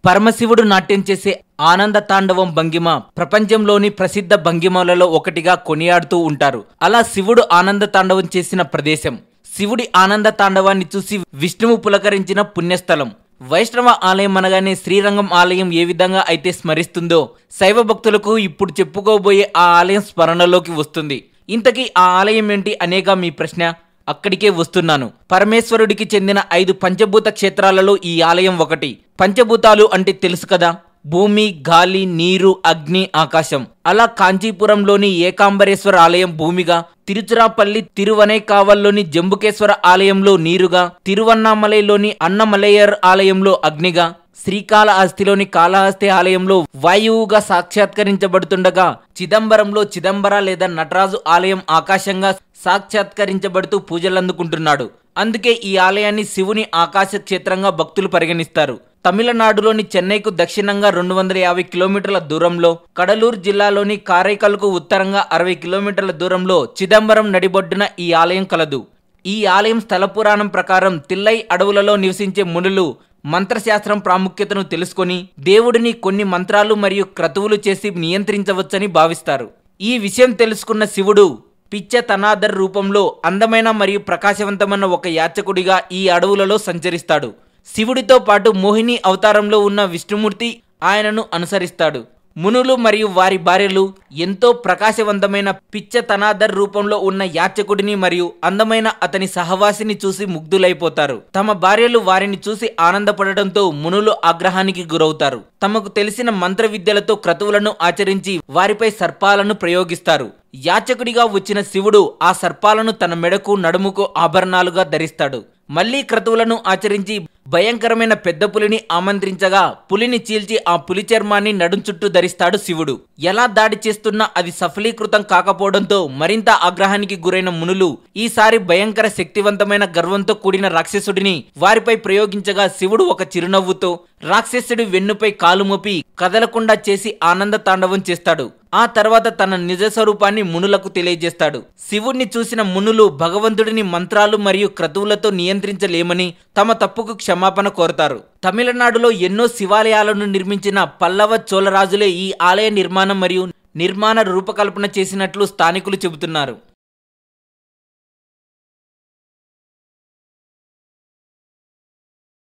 పరమశివుడు నాట్యం చేసే ఆనంద తాండవం భంగిమ ప్రపంచంలోని ప్రసిద్ధ భంగిమలలో ఒకటిగా కొనియాడుతూ ఉంటారు. అలా శివుడు ఆనంద తాండవం చేసిన ప్రదేశం, శివుడి ఆనంద తాండవాన్ని చూసి విష్ణువు పులకరించిన పుణ్యస్థలం. వైష్ణవ ఆలయం అనగానే శ్రీరంగం ఆలయం ఏ విధంగా అయితే స్మరిస్తుందో, శైవ భక్తులకు ఇప్పుడు చెప్పుకోబోయే ఆ ఆలయం స్మరణలోకి వస్తుంది. ఇంతకీ ఆ ఆలయం ఏంటి అనేగా మీ ప్రశ్న? అక్కడికే వస్తున్నాను. పరమేశ్వరుడికి చెందిన 5 పంచభూత క్షేత్రాలలో ఈ ఆలయం ఒకటి. పంచభూతాలు అంటే తెలుసు కదా, భూమి, గాలి, నీరు, అగ్ని, ఆకాశం. అలా కాంచీపురంలోని ఏకాంబరేశ్వర ఆలయం భూమిగా, తిరుచిరాపల్లి తిరువనైకావల్లోని జంబుకేశ్వర ఆలయంలో నీరుగా, తిరువన్నామలైలోని అన్నమలయ్యర్ ఆలయంలో అగ్నిగా, శ్రీకాళహస్తిలోని కాళహస్తి ఆలయంలో వాయువుగా సాక్షాత్కరించబడుతుండగా, చిదంబరంలో చిదంబర లేదా నటరాజు ఆలయం ఆకాశంగా సాక్షాత్కరించబడుతూ పూజలందుకుంటున్నాడు. అందుకే ఈ ఆలయాన్ని శివుని ఆకాశ క్షేత్రంగా భక్తులు పరిగణిస్తారు. తమిళనాడులోని చెన్నైకు దక్షిణంగా 250 కిలోమీటర్ల దూరంలో, కడలూరు జిల్లాలోని కారైకల్కు ఉత్తరంగా 60 కిలోమీటర్ల దూరంలో చిదంబరం నడిబొడ్డున ఈ ఆలయం కలదు. ఈ ఆలయం స్థల పురాణం ప్రకారం తిల్లై అడవులలో నివసించే మునులు మంత్రశాస్త్రం ప్రాముఖ్యతను తెలుసుకొని దేవుడిని కొన్ని మంత్రాలు మరియు క్రతువులు చేసి నియంత్రించవచ్చని భావిస్తారు. ఈ విషయం తెలుసుకున్న శివుడు పిచ్చ తనాదర్ రూపంలో అందమైన మరియు ప్రకాశవంతమైన ఒక యాచకుడిగా ఈ అడవులలో సంచరిస్తాడు. శివుడితో పాటు మోహిని అవతారంలో ఉన్న విష్ణుమూర్తి ఆయనను అనుసరిస్తాడు. మునులు మరియు వారి భార్యలు ఎంతో ప్రకాశవంతమైన పిచ్చ తనాదర్ రూపంలో ఉన్న యాచకుడిని మరియు అందమైన అతని సహవాసిని చూసి ముగ్ధులైపోతారు. తమ భార్యలు వారిని చూసి ఆనందపడటంతో మునులు ఆగ్రహానికి గురవుతారు. తమకు తెలిసిన మంత్ర విద్యలతో క్రతువులను ఆచరించి వారిపై సర్పాలను ప్రయోగిస్తారు. యాచకుడిగా వచ్చిన శివుడు ఆ సర్పాలను తన మెడకు, నడుముకు ఆభరణాలుగా ధరిస్తాడు. మళ్లీ క్రతువులను ఆచరించి భయంకరమైన పెద్ద పులిని ఆమంత్రించగా పులిని చీల్చి ఆ పులి చర్మాన్ని నడుం చుట్టూ ధరిస్తాడు శివుడు. ఎలా దాడి చేస్తున్నా అది సఫలీకృతం కాకపోవడంతో మరింత ఆగ్రహానికి గురైన మునులు ఈసారి భయంకర శక్తివంతమైన గర్వంతో కూడిన రాక్షసుడిని వారిపై ప్రయోగించగా శివుడు ఒక చిరునవ్వుతో రాక్షసుడి వెన్నుపై కాలు మోపి కదలకుండా చేసి ఆనంద తాండవం చేస్తాడు. ఆ తర్వాత తన నిజ స్వరూపాన్ని మునులకు తెలియజేస్తాడు. శివుణ్ణి చూసిన మునులు భగవంతుడిని మంత్రాలు మరియు క్రతువులతో నియంత్రించలేమని తమ తప్పుకు క్షమాపణ కోరతారు. తమిళనాడులో ఎన్నో శివాలయాలను నిర్మించిన పల్లవ చోళరాజులే ఈ ఆలయ నిర్మాణం మరియు నిర్మాణ రూపకల్పన చేసినట్లు స్థానికులు చెబుతున్నారు.